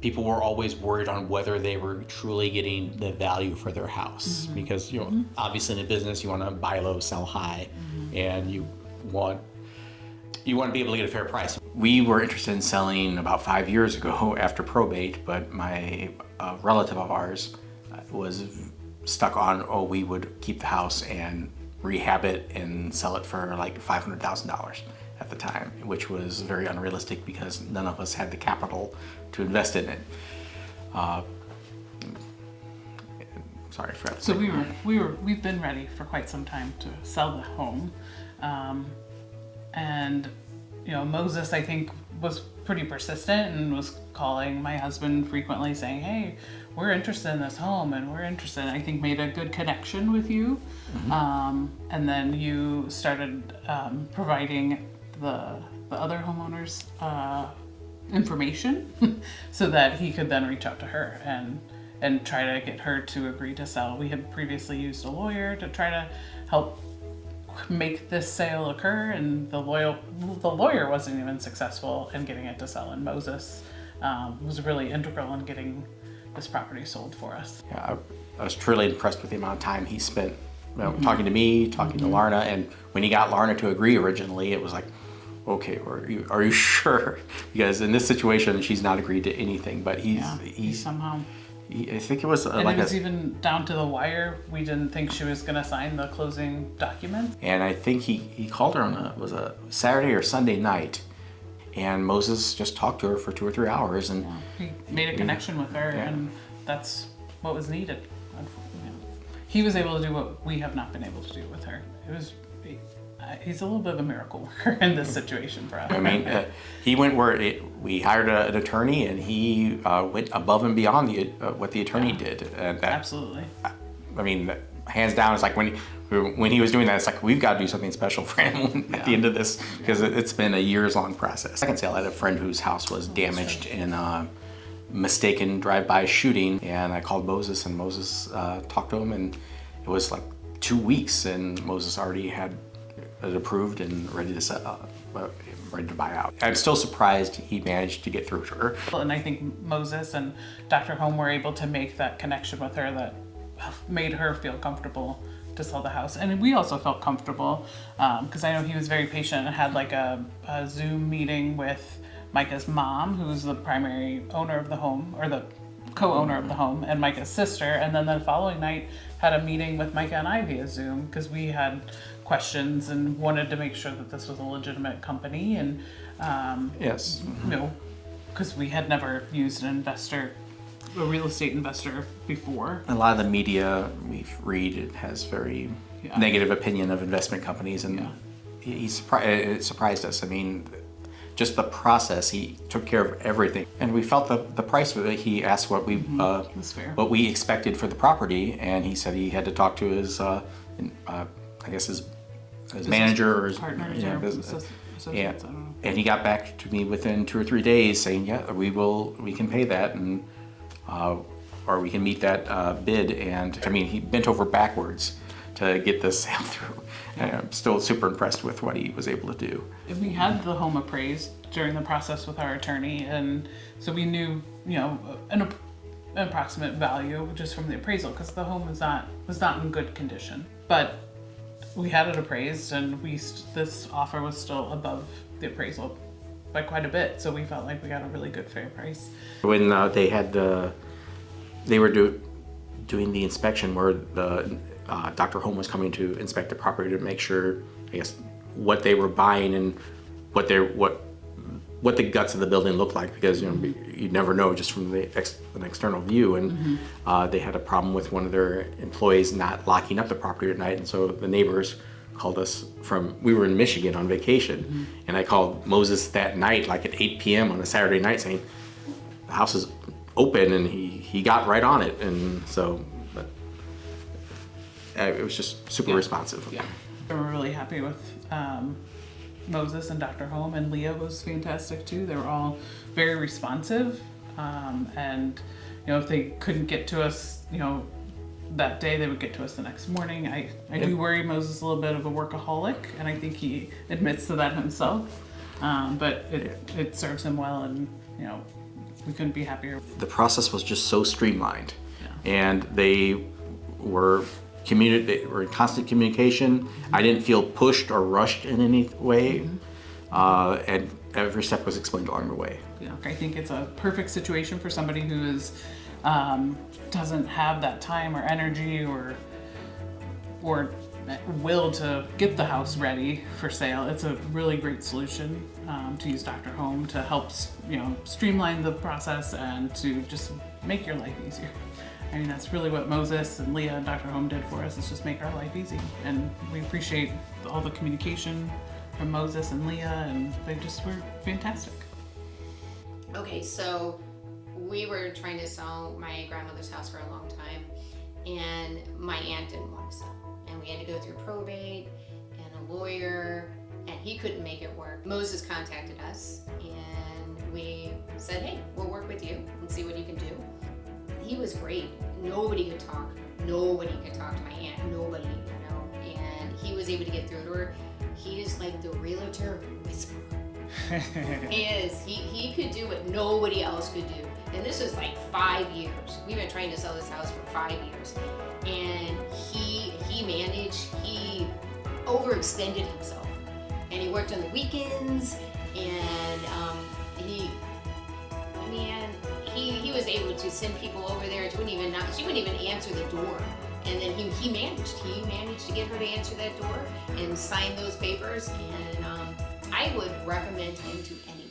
people were always worried on whether they were truly getting the value for their house. Because, obviously in a business, you want to buy low, sell high, and you want to be able to get a fair price. We were interested in selling about 5 years ago after probate, but my relative of ours was stuck on, we would keep the house and rehab it and sell it for like $500,000 at the time, which was very unrealistic because none of us had the capital to invest in it. Sorry, Fred. So we've been ready for quite some time to sell the home, and Moses, I think, was pretty persistent and was calling my husband frequently saying, hey, we're interested in this home and we're interested. I think made a good connection with you. And then you started providing the other homeowners information so that he could then reach out to her and try to get her to agree to sell. We had previously used a lawyer to try to help make this sale occur, and the lawyer wasn't even successful in getting it to sell, and Moses was really integral in getting this property sold for us. Yeah, I was truly impressed with the amount of time he spent talking to me, talking to Larna, and when he got Larna to agree originally, it was like, okay, are you sure? Because in this situation, she's not agreed to anything, but he somehow... I think it was it was even down to the wire. We didn't think she was going to sign the closing document. And I think he called her on a Saturday or Sunday night, and Moses just talked to her for 2 or 3 hours, and he made a connection with her, and that's what was needed. He was able to do what we have not been able to do with her. He's a little bit of a miracle worker in this situation for us. I mean, he went we hired an attorney, and he went above and beyond what the attorney did. And absolutely. I mean, hands down, it's like when he was doing that, it's like, we've got to do something special for him at the end of this, because it's been a years-long process. Second sale, I had a friend whose house was damaged in a mistaken drive-by shooting, and I called Moses, and Moses talked to him, and it was like 2 weeks, and Moses already had it approved and ready to buy out. I'm still surprised he managed to get through to her. And I think Moses and Dr. Home were able to make that connection with her that made her feel comfortable to sell the house. And we also felt comfortable because I know he was very patient and had like a Zoom meeting with Micah's mom, who's the primary owner of the home, or the co-owner of the home, and Micah's sister. And then the following night had a meeting with Micah and I via Zoom because we had questions and wanted to make sure that this was a legitimate company, and yes, because we had never used a real estate investor before. A lot of the media we read, it has very negative opinion of investment companies, and it surprised us. I mean, just the process, he took care of everything, and we felt the price of it. He asked what we expected for the property, and he said he had to talk to his his manager or his partners or associates, I don't know. And he got back to me within 2 or 3 days saying, we can pay that, and or we can meet that bid. And I mean, he bent over backwards to get this sale through. And I'm still super impressed with what he was able to do. We had the home appraised during the process with our attorney, and so we knew, an approximate value just from the appraisal, because the home was not in good condition. But we had it appraised, and this offer was still above the appraisal by quite a bit, so we felt like we got a really good fair price. When they were doing the inspection, where the Dr. Home was coming to inspect the property to make sure, I guess, what they were buying and what the guts of the building looked like, because you'd never know just from an external view. And they had a problem with one of their employees not locking up the property at night, and so the neighbors called us we were in Michigan on vacation, and I called Moses that night, like at 8 p.m. on a Saturday night, saying the house is open, and he got right on it. And so it was just super responsive. Yeah, we were really happy with Moses and Dr. Home, and Leah was fantastic too. They were all very responsive, and if they couldn't get to us that day, they would get to us the next morning. I do worry Moses is a little bit of a workaholic, and I think he admits to that himself, but it serves him well, and we couldn't be happier. The process was just so streamlined, Yeah. and they were in constant communication. I didn't feel pushed or rushed in any way, and every step was explained along the way. Yeah, I think it's a perfect situation for somebody who is doesn't have that time or energy or will to get the house ready for sale. It's a really great solution to use Dr. Home to help streamline the process and to just make your life easier. I mean, that's really what Moses and Leah and Dr. Home did for us, is just make our life easy. And we appreciate all the communication from Moses and Leah, and they just were fantastic. Okay, so we were trying to sell my grandmother's house for a long time, and my aunt didn't want to sell. And we had to go through probate and a lawyer, and he couldn't make it work. Moses contacted us, and we said, hey, we'll work with you and see what you can do. He was great. Nobody could talk to my aunt, nobody, and he was able to get through to her. He is like the realtor whisperer. He is. He could do what nobody else could do. And this was like 5 years. We've been trying to sell this house for 5 years. And he managed, he overextended himself. And he worked on the weekends, and he was able to send people over there. She wouldn't even answer the door. And then he managed to get her to answer that door and sign those papers. And I would recommend him to anyone.